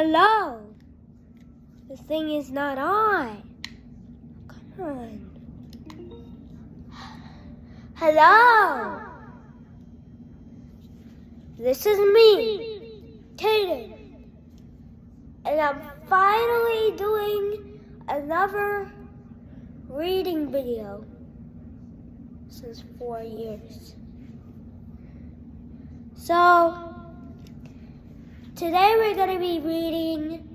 Hello? This thing is not on. Come on. Hello? This is me, Kaden. And I'm finally doing another reading video since 4 years. So, today we're going to be reading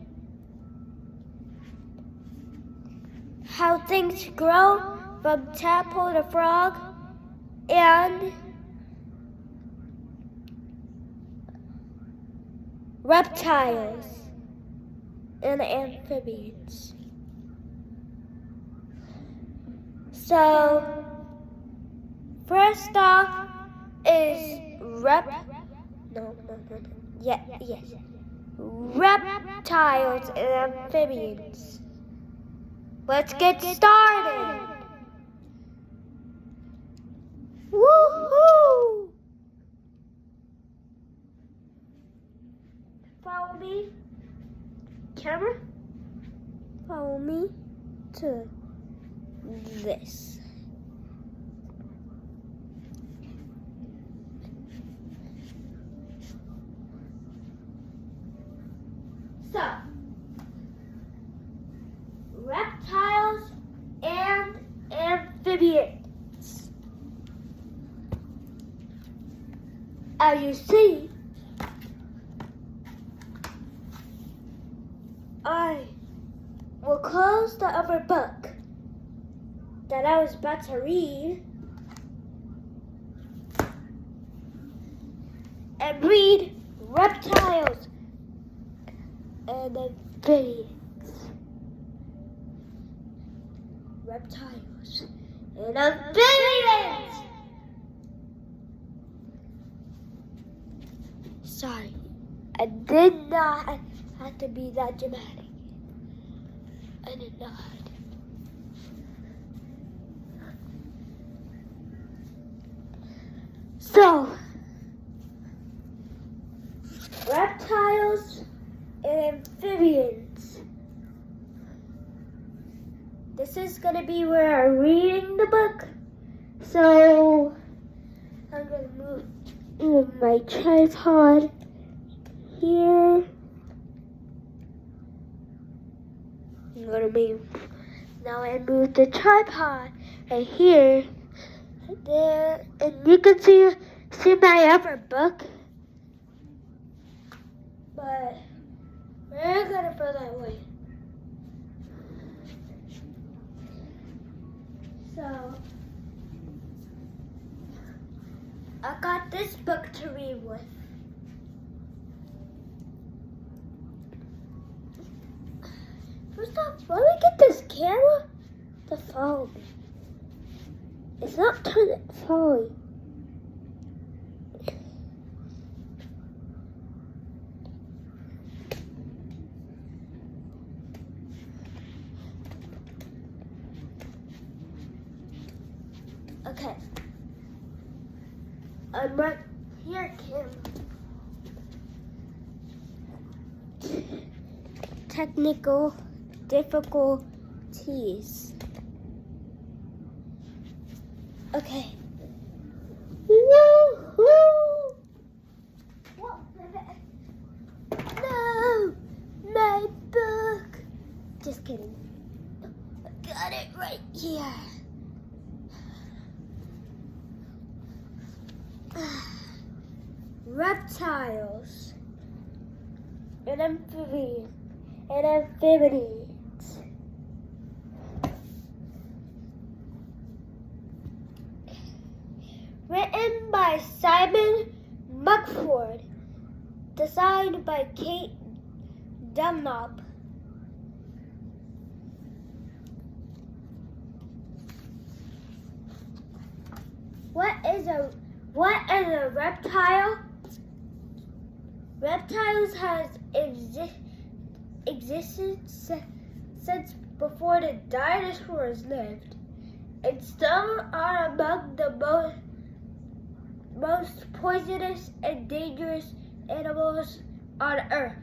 How Things Grow from Tadpole the Frog and Reptiles and Amphibians. So, first off is Reptiles and Amphibians. Let's get started. Woohoo! Follow me, camera. Follow me to this. So, reptiles and amphibians. As you see, I will close the other book that I was about to read and read reptiles and amphibians. Reptiles and amphibians! Sorry, I did not have to be that dramatic. I did not. So, reptiles and amphibians. This is going to be where I'm reading the book. So, I'm going to move my tripod here. I'm going to move. Now I move the tripod right here. There, and you can see my other book. But we're going to throw that away. So, I got this book to read with. First off, let me get this camera to follow me. It's not trying to follow you. Okay. I'm right here, Kim. Technical difficulties. Okay. Woo-hoo! No! My book! Just kidding. I got it right here. Reptiles and amphibians. Written by Simon Muckford. Designed by Kate Dunlop. What is a reptile? Reptiles has existed since before the dinosaurs lived, and some are among the most poisonous and dangerous animals on Earth.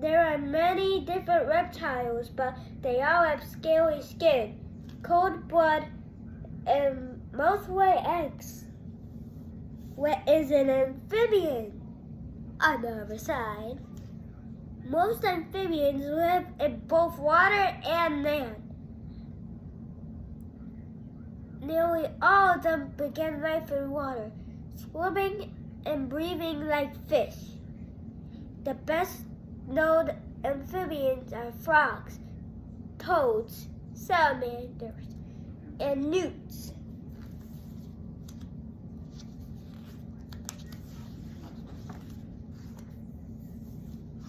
There are many different reptiles, but they all have scaly skin, cold blood, and most lay eggs. What is an amphibian? On the other side, most amphibians live in both water and land. Nearly all of them begin life in water, swimming and breathing like fish. The best known amphibians are frogs, toads, salamanders, and newts.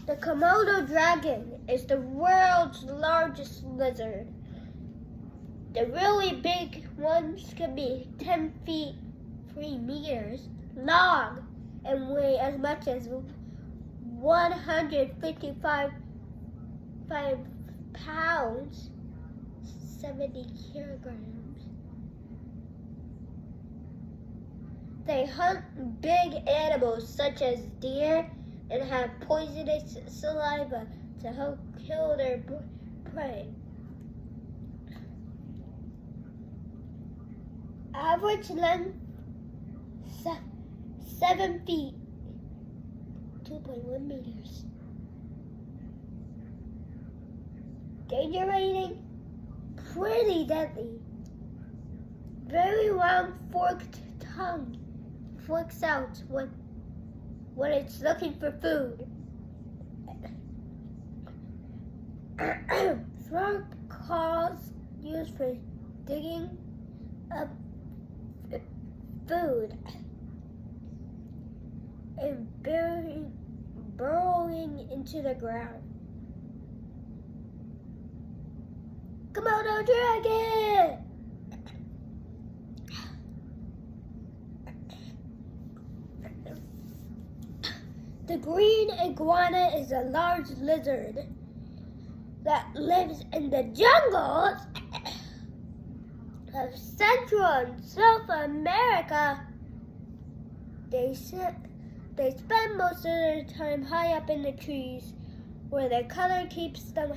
The Komodo dragon is the world's largest lizard. The really big ones can be 10 feet, 3 meters long and weigh as much as 155 pounds, 70 kilograms. They hunt big animals such as deer and have poisonous saliva to help kill their prey. Average length 7 feet, 2.1 meters. Danger rating, pretty deadly. Very long forked tongue forks out when it's looking for food. Front claws used for digging up food and burrowing into the ground. Komodo dragon! The green iguana is a large lizard that lives in the jungles of Central and South America. They spend most of their time high up in the trees, where their color keeps them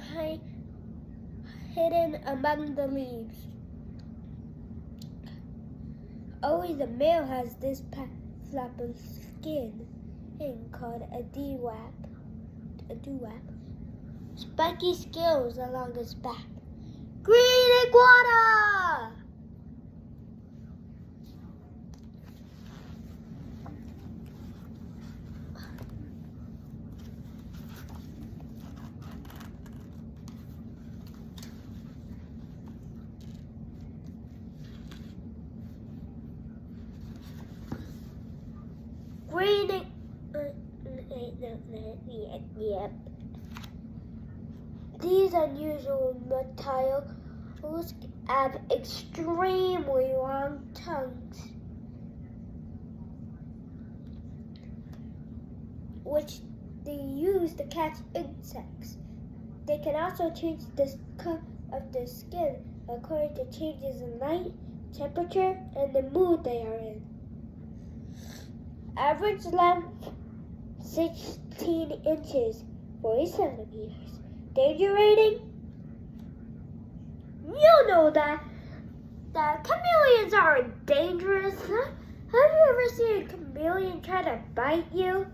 hidden among the leaves. Only the male has this flap of skin called a dewap. Spiky scales along his back. Green iguana! These unusual reptiles have extremely long tongues, which they use to catch insects. They can also change the color of their skin according to changes in light, temperature, and the mood they are in. Average length 16 inches, 40 centimeters. Danger rating? You know that chameleons aren't dangerous. Huh? Have you ever seen a chameleon try to bite you?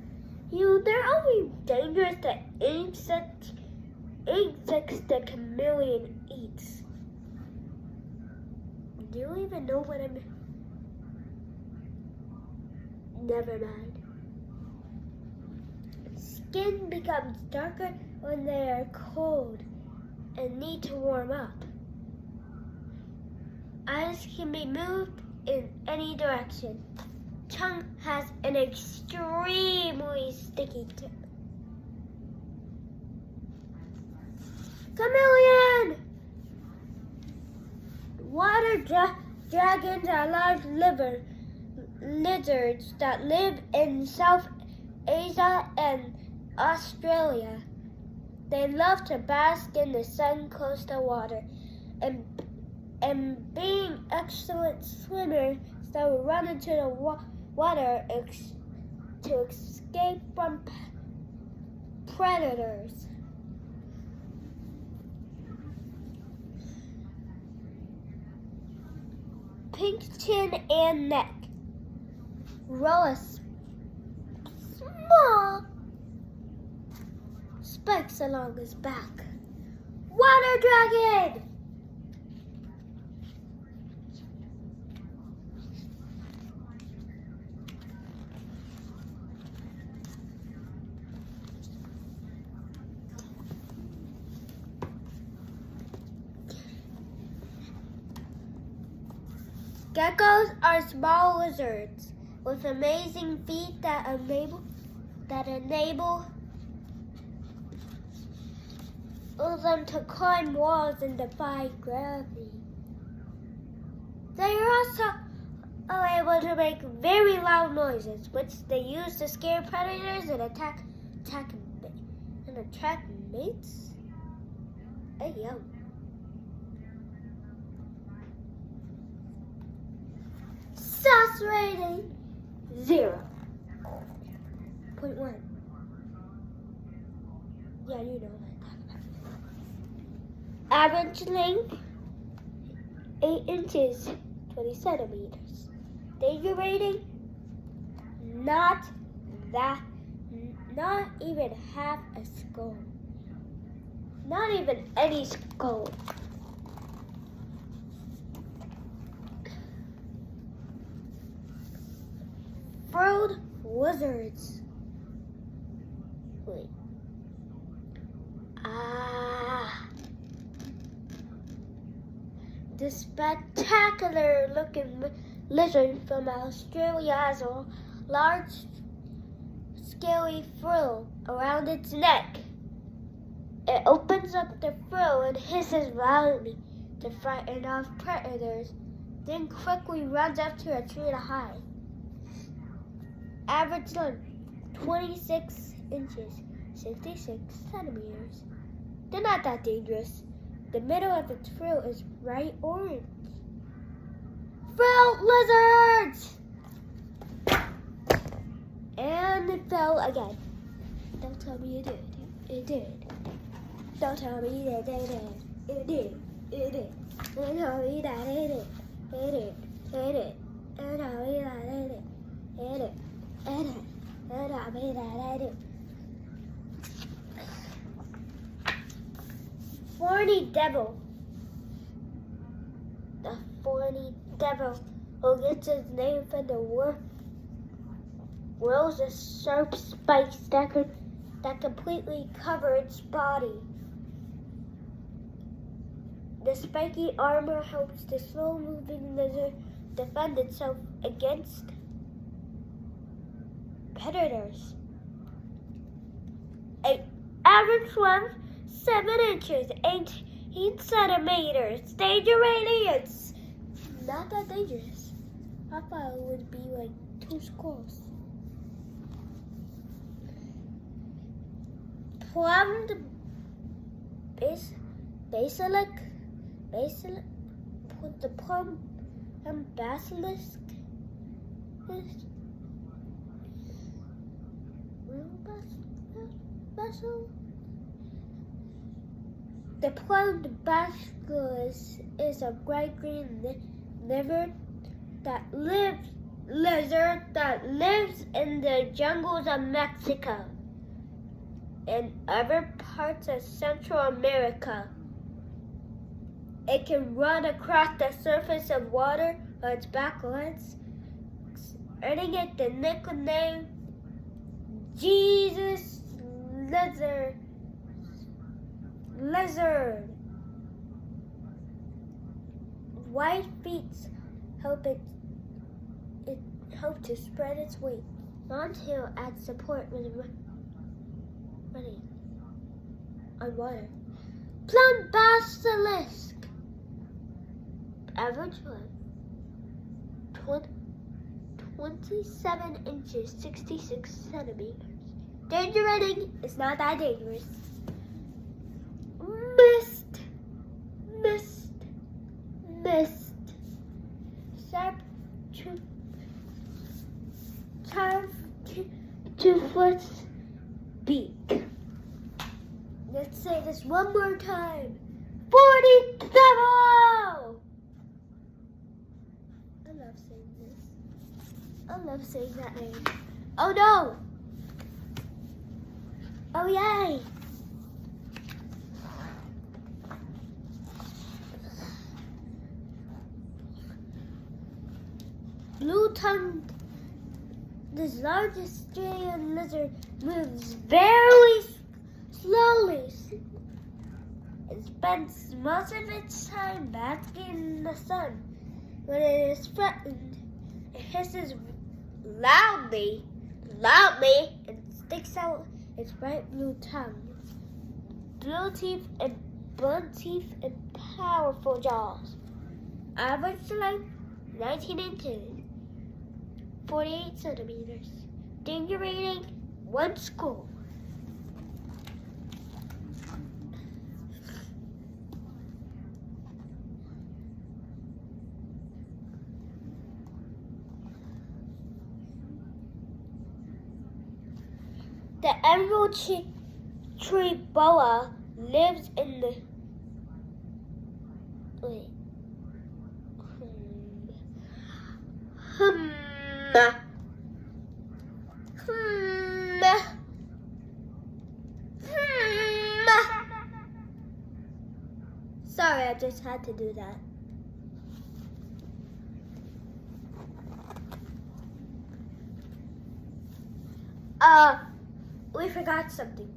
They're only dangerous to insects the chameleon eats. Do you even know what I mean? Never mind. Skin becomes darker when they are cold and need to warm up. Eyes can be moved in any direction. Tongue has an extremely sticky tip. Chameleon! Water dragons are large lizards that live in South Asia and Australia. They love to bask in the sun close to water, and being excellent swimmers, they will run into the water to escape from predators. pink chin and neck. Row a small spikes along his back. Water dragon! Geckos are small lizards with amazing feet that enable them to climb walls and defy gravity. They are also able to make very loud noises, which they use to scare predators and attract mates. Hey, yo. Sauce rating 0.1. Yeah, you know that. Average length 8 inches, 20 centimeters. Danger rating not even half a skull. Not even any skull. Frilled lizards. Wait. The spectacular looking lizard from Australia has a large, scaly frill around its neck. It opens up the frill and hisses loudly to frighten off predators, then quickly runs up to a tree to hide. Average length 26 inches, 66 centimeters. They're not that dangerous. The middle of its frill is bright orange. Frilled lizards! And it fell again. Don't tell me it did. It did. Don't tell me that it did. It did. It did. Don't tell me that it did. It did. It did. Don't tell me that it did. It did. It did. Don't tell me that it did. Thorny devil. The thorny devil, who gets its name from the rows of sharp spikes that completely cover its body. The spiky armor helps the slow-moving lizard defend itself against predators. An average length 7 inches, 18 centimeters. Danger rating is not that dangerous. I thought it would be like 2 skulls. Plumed basilisk, the plum basilisk. The plumed basilisk is a bright green lizard that lives in the jungles of Mexico and other parts of Central America. It can run across the surface of water on its back legs, earning it the nickname Jesus Lizard. Wide feet help to spread its weight. Long tail adds support when running on water. Plum basilisk. Average length 27 inches, 66 centimeters. Danger rating is not that dangerous. Mist. Sharp toothless beak. Let's say this one more time. 40 devil! I love saying that name. Oh no! Oh yay! Blue-tongued, this large Australian lizard moves very slowly and spends most of its time basking in the sun. When it is threatened, it hisses loudly, and sticks out its bright blue tongue. Blue teeth and blunt teeth and powerful jaws. Average length 19 inches, 48 centimeters. Danger rating 1 score. The emerald tree boa lives in the Sorry, I just had to do that. We forgot something.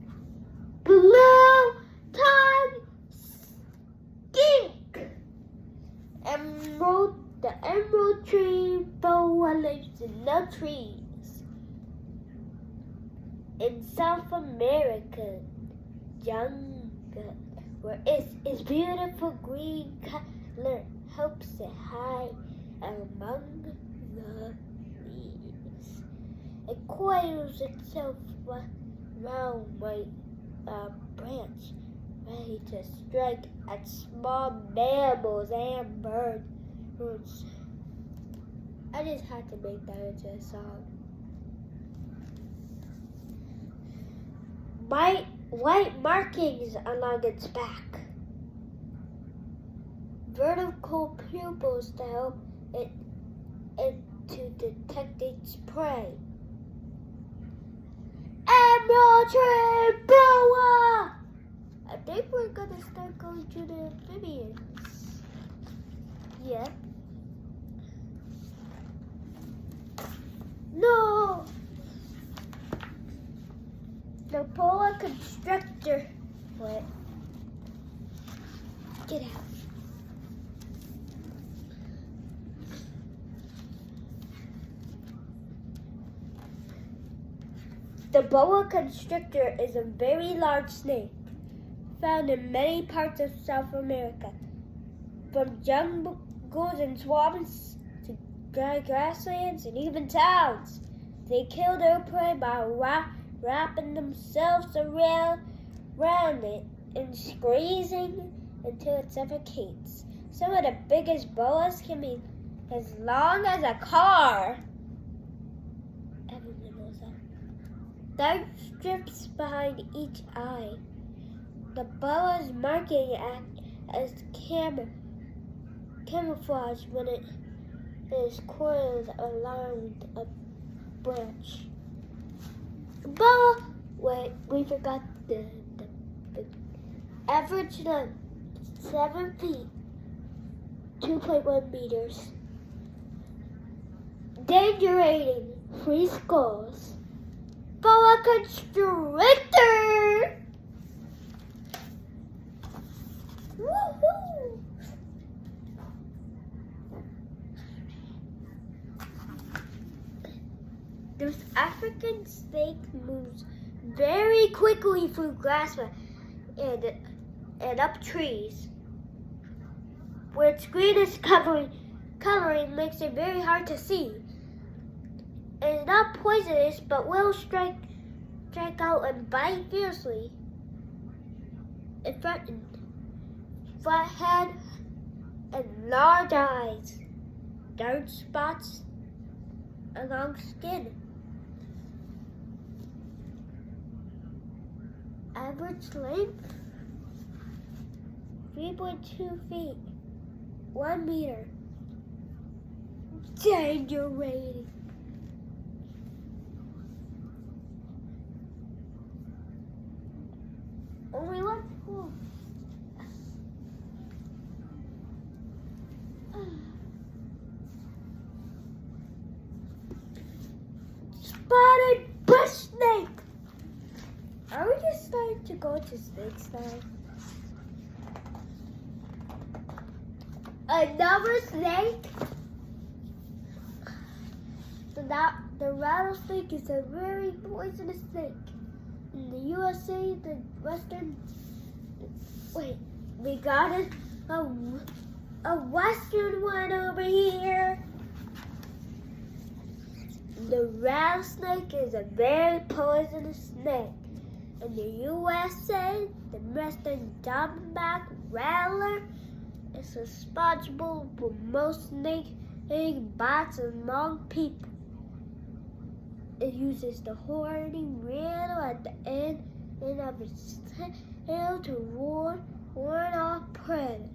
Blue-tongued skink. The emerald tree boa lives in the trees in South America jungle, where its beautiful green color helps it hide among the leaves. It coils itself around a branch, ready to strike at small mammals and birds. I just had to make that into a song. White markings along its back. Vertical pupils to help it to detect its prey. Emerald tree boa! I think we're gonna start going to the amphibians. Yeah. No! The boa constrictor. What? Get out. The boa constrictor is a very large snake found in many parts of South America, from jungles and swamps to dry grasslands and even towns. They kill their prey by wrapping themselves around it and squeezing until it suffocates. Some of the biggest boas can be as long as a car. Everyone knows that. Dark strips behind each eye. The boa's marking act as camouflage when it is coiled around a branch. Boa, wait, we forgot the average length, 7 feet, 2.1 meters. Danger rating, 3 scores. Boa constrictor! Woohoo! This African snake moves very quickly through grassland and up trees, where its greenish coloring makes it very hard to see. It is not poisonous, but will strike out and bite fiercely. It threatened. Flat head and large eyes, dark spots along skin. Average length 3.2 feet, 1 meter. Danger rating Only one more. Spotted bush snake. Are we just starting to go to snakes now? Another snake. The rattlesnake is a very poisonous snake. In the USA, the western. Wait, we got a western one over here. The rattlesnake is a very poisonous snake. In the USA, the western diamondback rattler is responsible for most snake bites among people. It uses the horny rattle at the end of its tail to ward off predators.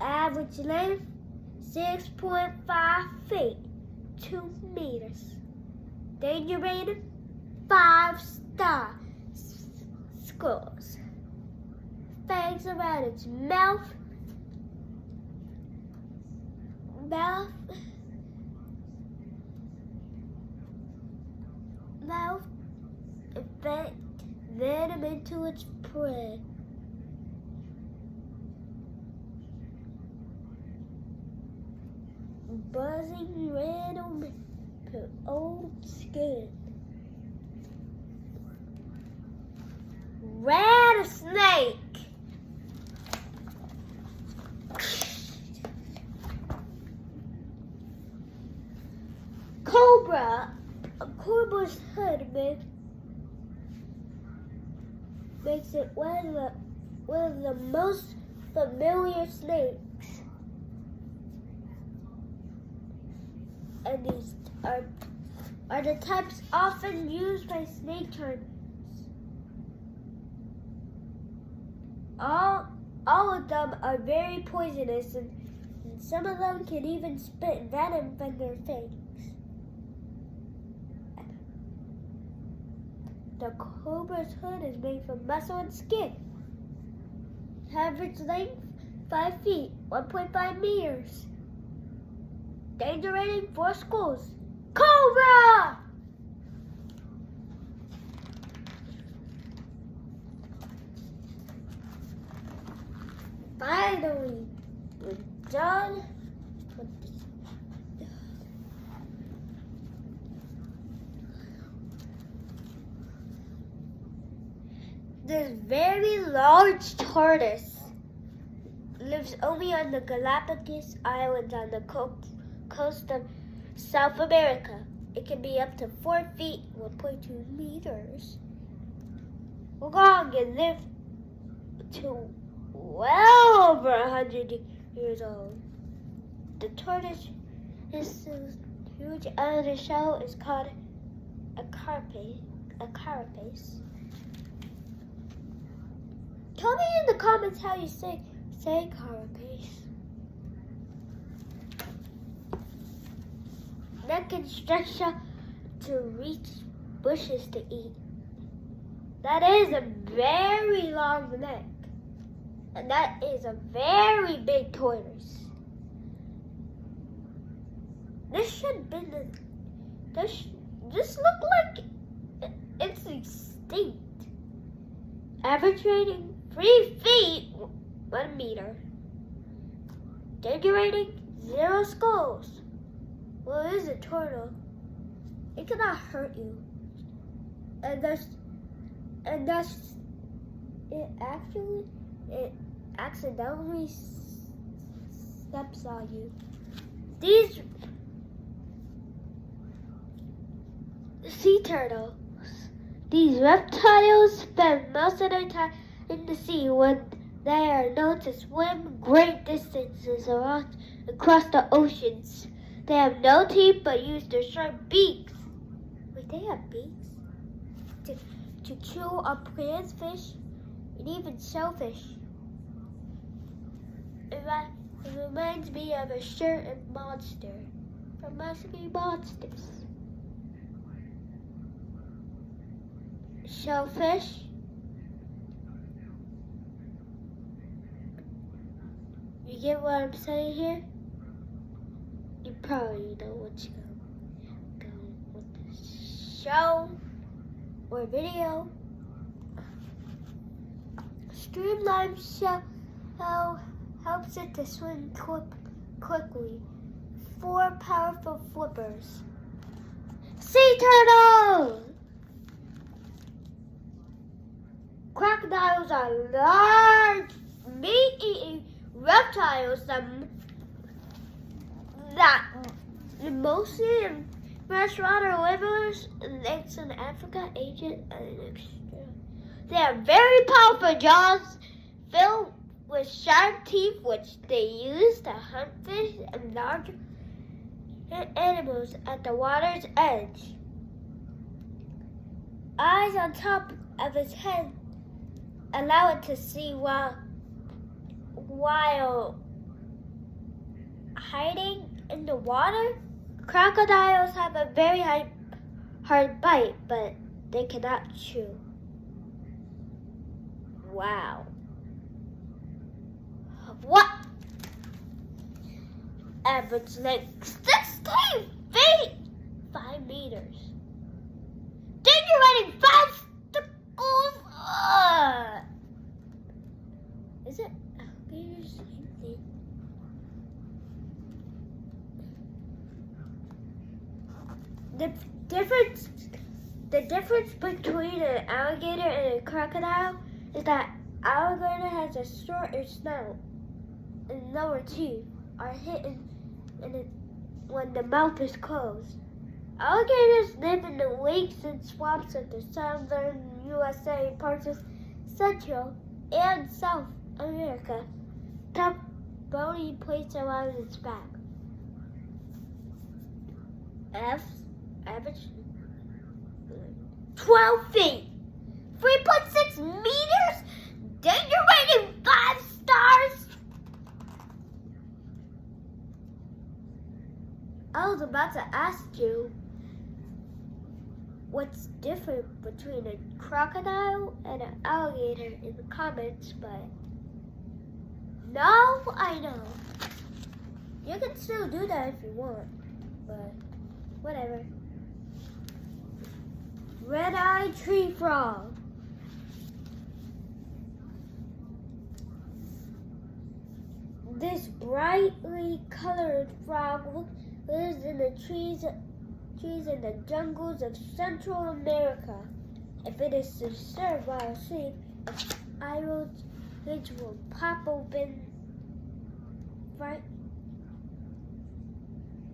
Average length 6.5 feet, 2 meters. Danger rating 5-star. Scores. Fangs around its mouth. Infect venom into its prey. Buzzing random to old skin. Rattlesnake. Cobra. A cobra's hood makes it one of the most familiar snakes. And these are the types often used by snake charmers. All of them are very poisonous, and some of them can even spit venom from their fangs. The cobra's hood is made from muscle and skin. Average length 5 feet, 1.5 meters. Danger rating 4 scores. Cobra! Finally, we're done with this. This very large tortoise lives only on the Galapagos Islands on the coast of South America. It can be up to 4 feet, 1.2 meters long, and live to well over 100 years old. The tortoise is huge outer shell is called a carapace. Tell me in the comments how you say carapace. Neck can stretch out to reach bushes to eat. That is a very long neck. And that is a very big tortoise. This look like it's extinct. Average rating 3 feet, 1 meter. Danger rating 0 scores. Well, it is a turtle. It cannot hurt you. And it accidentally steps on you. These sea turtles, these reptiles spend most of their time in the sea when they are known to swim great distances across the oceans. They have no teeth but use their sharp beaks. Wait, they have beaks? To chew on plants, fish, and even shellfish. It reminds me of a certain monster from Musky Monsters. Shellfish, get what I'm saying here? You probably know what's going with the show or video. Streamline show helps it to swim quickly. 4 powerful flippers. Sea turtle! Crocodiles are large, meat-eating reptiles that mostly in freshwater livers in lakes in Africa, Asia, and Australia. They have very powerful jaws filled with sharp teeth, which they use to hunt fish and large animals at the water's edge. Eyes on top of its head allow it to see while hiding in the water. Crocodiles have a very hard bite, but they cannot chew. Wow. What? Average length 16 feet, 5 meters. Danger rating 5 staples. Is it alligators? The difference between an alligator and a crocodile is that alligator has a shorter snout and lower teeth are hidden in it when the mouth is closed. Alligators live in the lakes and swamps of the southern USA, parts of Central and South America. Tough bony plates around its back. Average 12 feet, 3.6 meters, danger rating 5 stars. I was about to ask you what's different between a crocodile and an alligator in the comments, but now I know. You can still do that if you want, but whatever. Red-eyed tree frog. This brightly colored frog lives in the trees in the jungles of Central America. If it is disturbed while asleep, its eyelids will pop open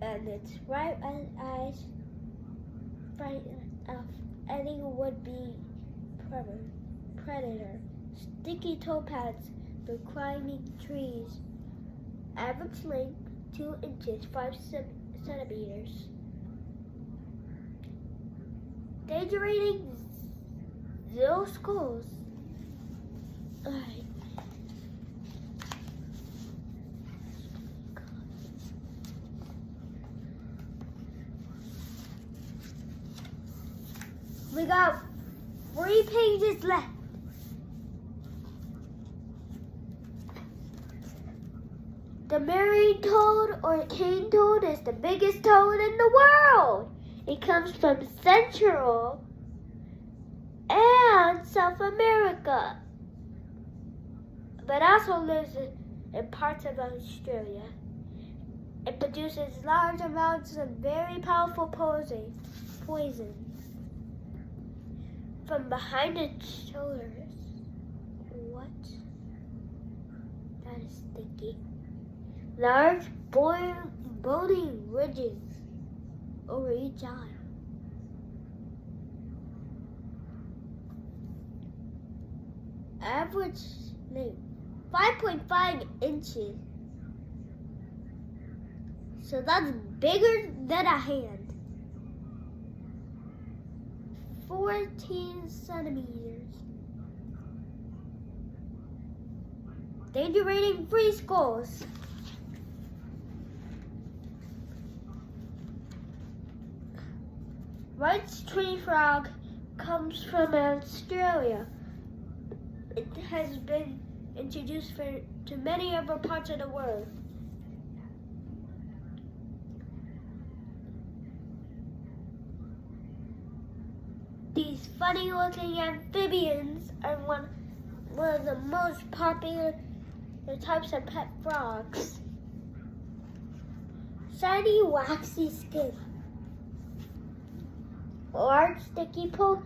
and its bright eyes frighten off any would-be predator. Sticky toe pads for climbing trees. Average length 2 inches, 5 centimeters. Danger rating 0 scores. Alright. We got 3 pages left. The marine toad or cane toad is the biggest toad in the world. It comes from Central and South America, but also lives in parts of Australia. It produces large amounts of very powerful poison from behind its shoulders. What? That is sticky. Large bony ridges over each eye. Average length 5.5 inches. So that's bigger than a hand. 14 centimeters. Danger rating 3 scores. White tree frog comes from Australia. It has been introduced to many other parts of the world. These funny-looking amphibians are one of the most popular types of pet frogs. Shiny, waxy skin, large, sticky toe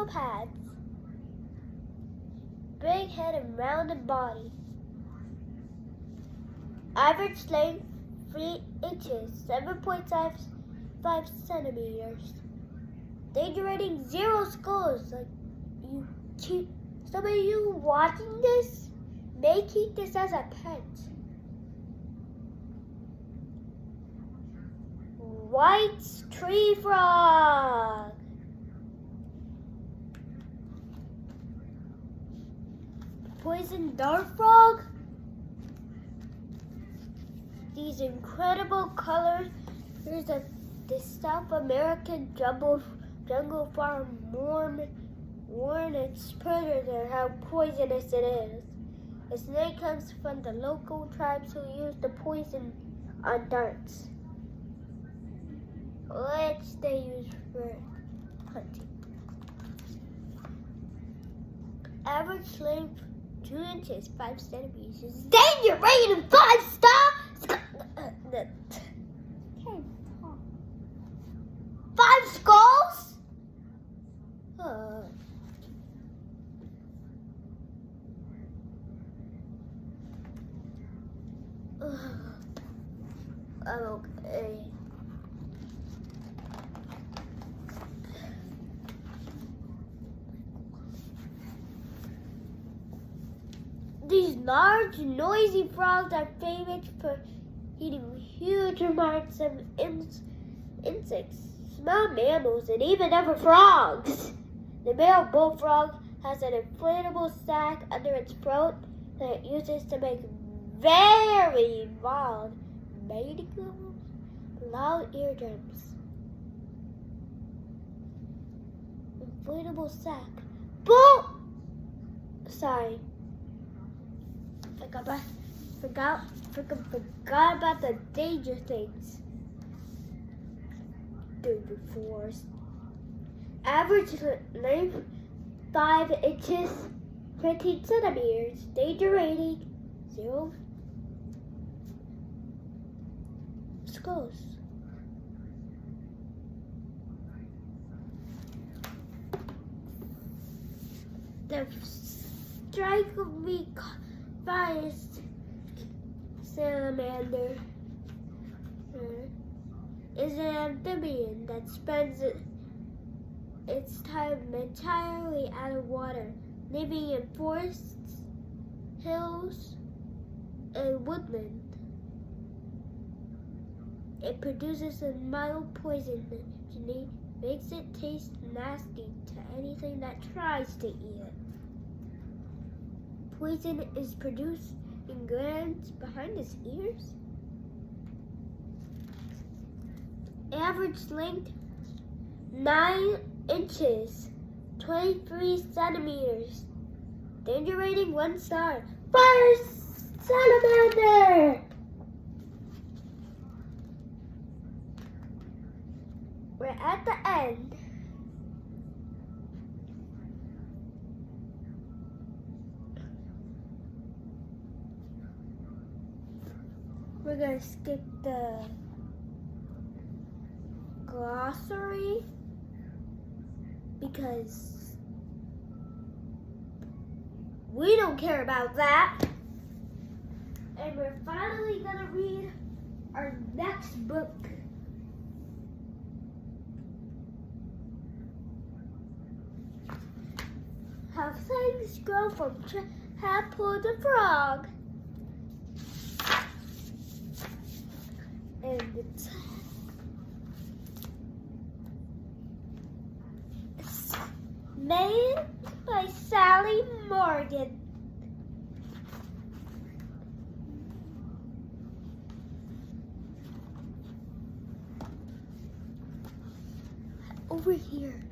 pads, big head and rounded body. Average length 3 inches, 7.5 centimeters. Danger rating 0 skulls. Some of you watching this may keep this as a pet. White tree frog. Poison dart frog. These incredible colors. Here's the South American jungle farm warn its predator how poisonous it is. The snake comes from the local tribes who use the poison on darts, which they use for hunting. Average length 2 inches, 5 centimeters. Danger rating 5 stars. 5 skulls? Okay. These large, noisy frogs are famous for eating huge amounts of insects, small mammals, and even other frogs. The male bullfrog has an inflatable sac under its throat that it uses to make very loud eardrums. Inflatable sac. Sorry. Forgot about the danger things. Danger force. Average length 5 inches, 15 centimeters. Danger rating 0 skulls. The strikingly finest salamander is an amphibian that spends its time entirely out of water, living in forests, hills, and woodland. It produces a mild poison that makes it taste nasty to anything that tries to eat it. Poison is produced in glands behind its ears. Average length 9 inches, 23 centimeters. Danger rating 1 star. Fire salamander! We're at the end. We're going to skip the glossary because we don't care about that. And we're finally going to read our next book. How things grow from Tadpole to frog. And it's made by Sally Morgan. Over here.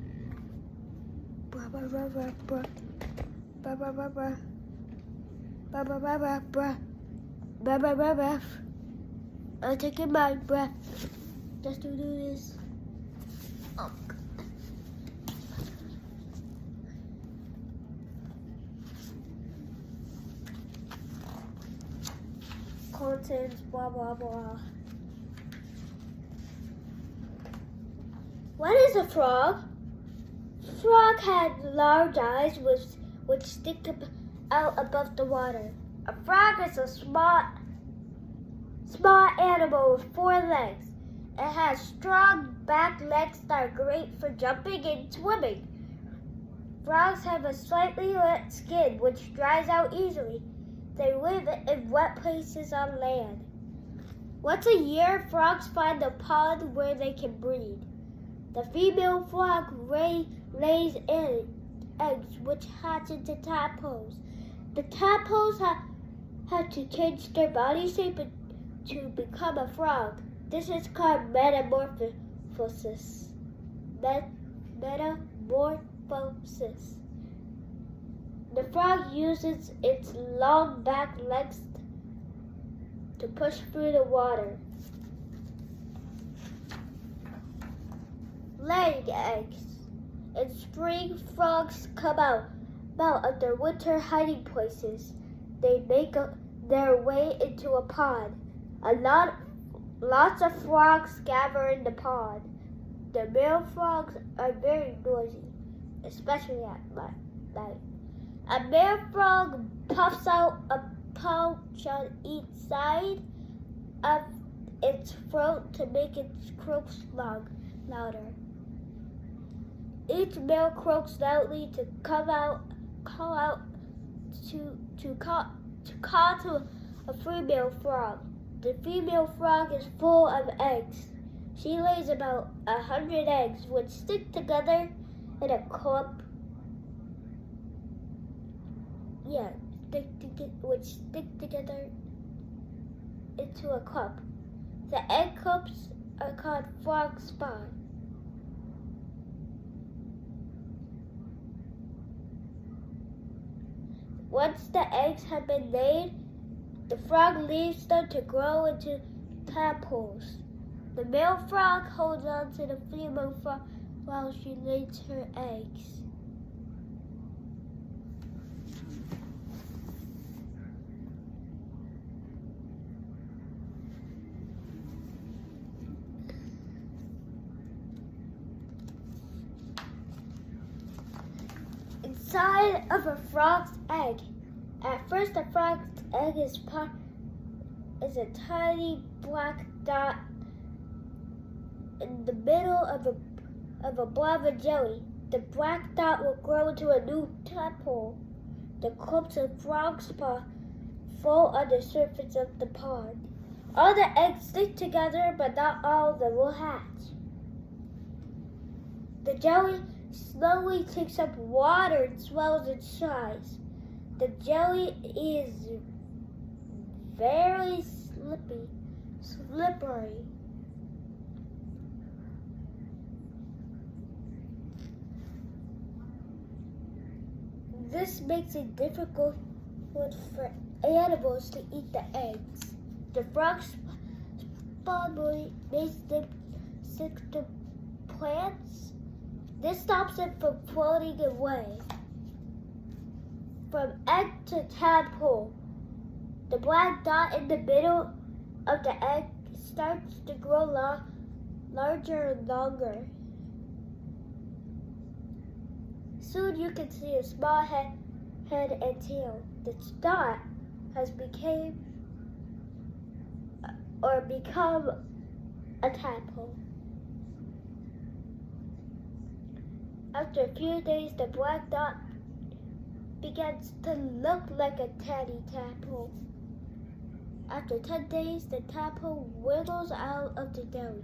Blah, blah, blah, blah, blah. Blah, blah, blah, blah. Breath, breath, breath, breath, breath. Breath, breath, breath, breath. I'm taking my breath just to do this. Oh. Contents, blah, blah, blah. What is a frog? Frog has large eyes which stick out above the water. A frog is a small animal with 4 legs. It has strong back legs that are great for jumping and swimming. Frogs have a slightly wet skin which dries out easily. They live in wet places on land. Once a year, frogs find a pond where they can breed. The female frog lays eggs which hatch into tadpoles. The tadpoles have to change their body shape to become a frog. This is called metamorphosis. Metamorphosis. The frog uses its long back legs to push through the water. Laying eggs. In spring, frogs come out of their winter hiding places. They make their way into a pond. Lots of frogs gather in the pond. The male frogs are very noisy, especially at night. A male frog puffs out a pouch on each side of its throat to make its croaks louder. Each male croaks loudly to call out to a female frog. The female frog is full of eggs. She lays about 100 eggs which stick together in a clump. Which stick together into a clump. The egg clumps are called frog spawn. Once the eggs have been laid, the frog leaves them to grow into tadpoles. The male frog holds on to the female frog while she lays her eggs. Inside of a frog's egg. At first, the frog's egg is a tiny black dot in the middle of a blob of jelly. The black dot will grow into a new tadpole. The clumps of frog spawn fall on the surface of the pond. All the eggs stick together, but not all of them will hatch. The jelly slowly takes up water and swells in size. The jelly is very slippery. This makes it difficult for animals to eat the eggs. The frog spawn makes them stick to plants. This stops it from floating away. From egg to tadpole, the black dot in the middle of the egg starts to grow larger and longer. Soon you can see a small head and tail. The dot has become a tadpole. After a few days, the black dot begins to look like a tiny tadpole. After 10 days, the tadpole wiggles out of the jelly.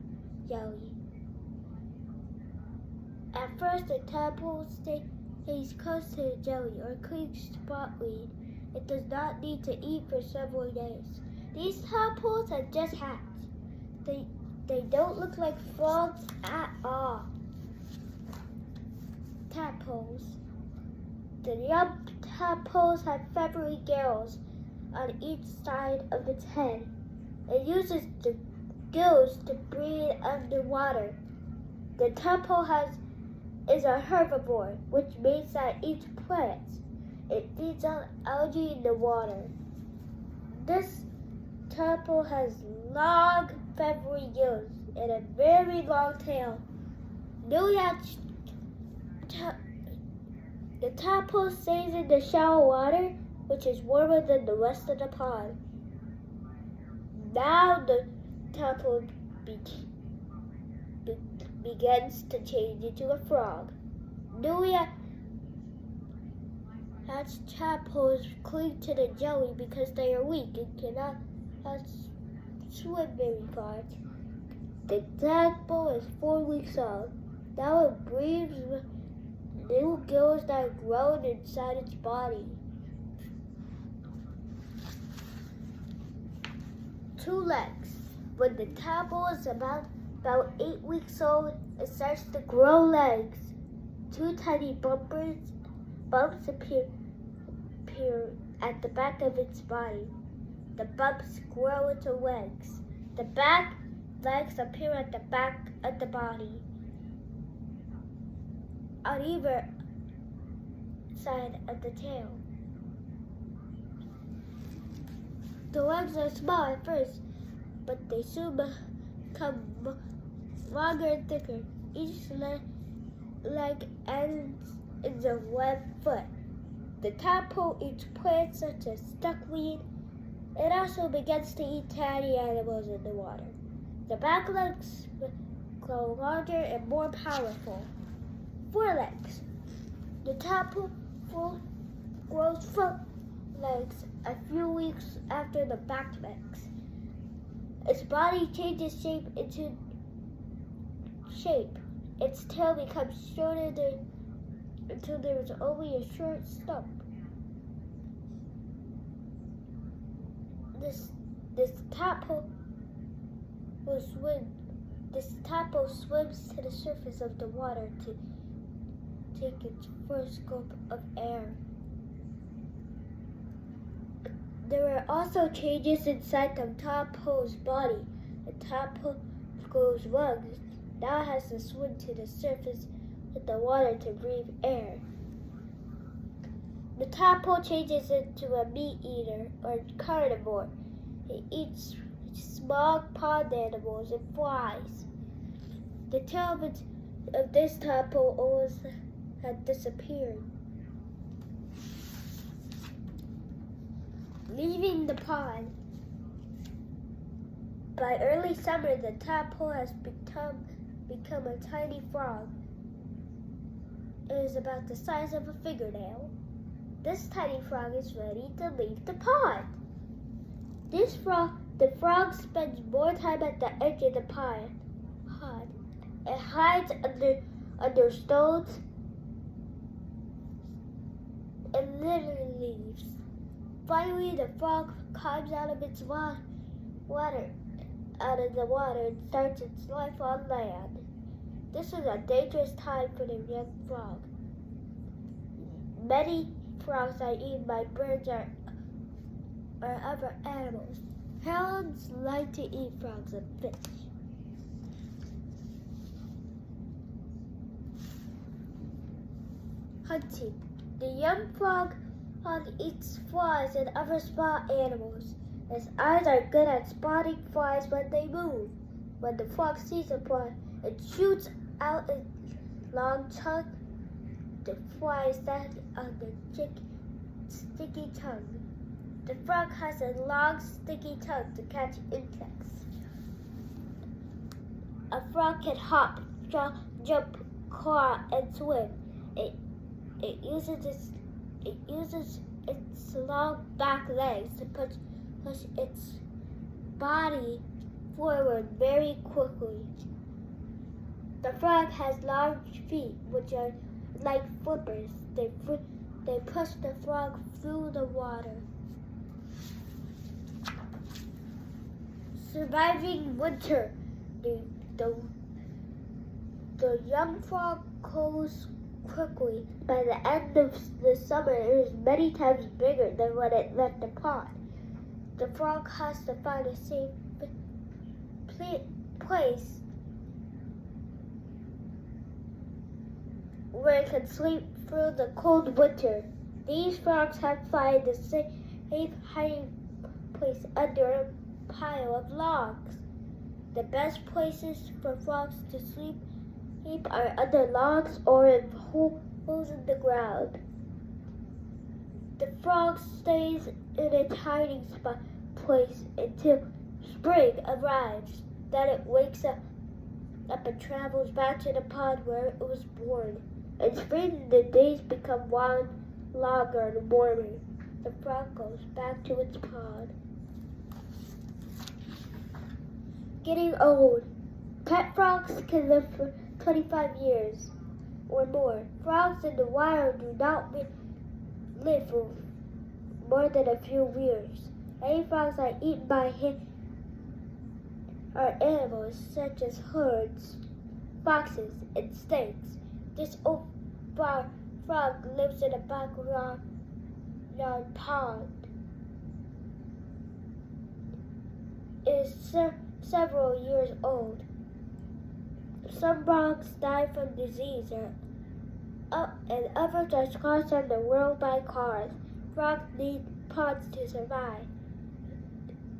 At first, the tadpole stays close to the jelly or cleans spotweed. It does not need to eat for several days. These tadpoles have just hatched. They don't look like frogs at all. Tadpoles. The young tadpoles have feathery gills on each side of its head. It uses the gills to breathe underwater. The tadpole is a herbivore, which means that it eats plants. It feeds on algae in the water. This tadpole has long, feathery gills and a very long tail. The tadpole stays in the shallow water, which is warmer than the rest of the pond. Now the tadpole begins to change into a frog. Newly hatched tadpoles cling to the jelly because they are weak and cannot swim very far. The tadpole is 4 weeks old. Now it breathes with new gills that have grown inside its body. 2 legs. When the tadpole is about 8 weeks old, it starts to grow legs. 2 tiny bumps appear at the back of its body. The bumps grow into legs. The back legs appear at the back of the body, on either side of the tail. The legs are small at first, but they soon become longer and thicker. Each leg ends in a webbed foot. The tadpole eats plants such as duckweed. It also begins to eat tiny animals in the water. The back legs grow larger and more powerful. 4 legs. The tadpole grows front legs a few weeks after the back legs. Its body changes shape. Its tail becomes shorter until there is only a short stump. This tadpole swims to the surface of the water to take its first gulp of air. There are also changes inside the tadpole's body. The tadpole's lungs now has to swim to the surface of the water to breathe air. The tadpole changes into a meat eater or carnivore. It eats small pond animals and flies. The tail of this tadpole almost had disappeared. Leaving the pond. By early summer, the tadpole has become a tiny frog. It is about the size of a fingernail. This tiny frog is ready to leave the pond. The frog spends more time at the edge of the pond. It hides under stones and literally leaves. Finally, the frog climbs out of the water and starts its life on land. This is a dangerous time for the young frog. Many frogs are eaten by birds or other animals. Herons like to eat frogs and fish. Hunting. The young frog eats flies and other small animals. Its eyes are good at spotting flies when they move. When the frog sees a fly, it shoots out its long tongue. The fly stands on the sticky tongue. The frog has a long, sticky tongue to catch insects. A frog can hop, jump, claw, and swim. It uses its long back legs to push its body forward very quickly. The frog has large feet, which are like flippers. They push the frog through the water. Surviving winter. The young frog grows quickly. By the end of the summer, it is many times bigger than when it left the pond. the frog has to find a safe place where it can sleep through the cold winter. These frogs have to find a safe hiding place under a pile of logs. The best places for frogs to sleep are under logs or in holes in the ground. The frog stays in its hiding place until spring arrives. Then it wakes up and travels back to the pond where it was born. In spring, the days become longer and warmer. The frog goes back to its pond. Getting old. Pet frogs can live for 25 years or more. Frogs in the wild do not live for more than a few years. Many frogs are eaten by animals such as herds, foxes, and snakes. This old frog lives in a backyard pond. It is several years old. Some frogs die from disease and others are squashed on the road by cars. Frogs need ponds to survive.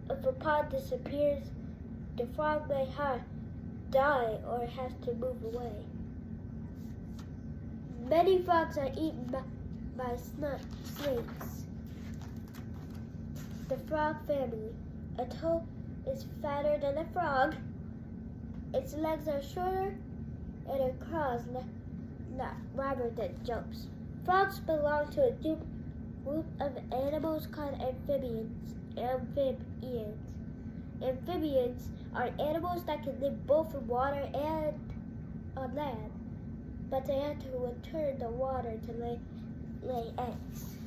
If a pond disappears, the frog may die or has to move away. Many frogs are eaten by snakes. The frog family. A toad is fatter than a frog. Its legs are shorter and it crawls rather than jumps. Frogs belong to a group of animals called amphibians. Amphibians are animals that can live both in water and on land, but they have to return to water to lay eggs.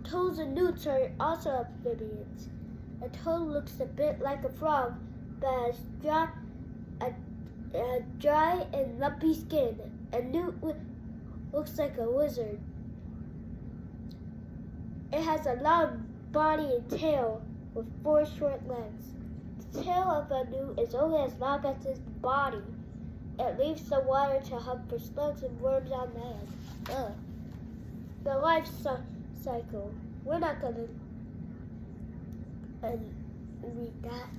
Toads and newts are also amphibians. A toad looks a bit like a frog, but has dry and lumpy skin. A newt looks like a lizard. It has a long body and tail with 4 short legs. The tail of a newt is only as long as its body. It leaves the water to hunt for slugs and worms on land. The life cycle. We're not going to read that.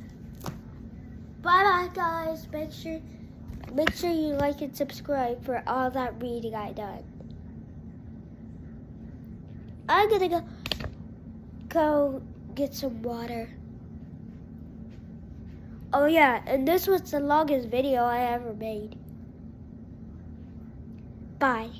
Bye-bye, guys. Make sure you like and subscribe for all that reading I done. I'm gonna go get some water. Oh yeah, and this was the longest video I ever made. Bye.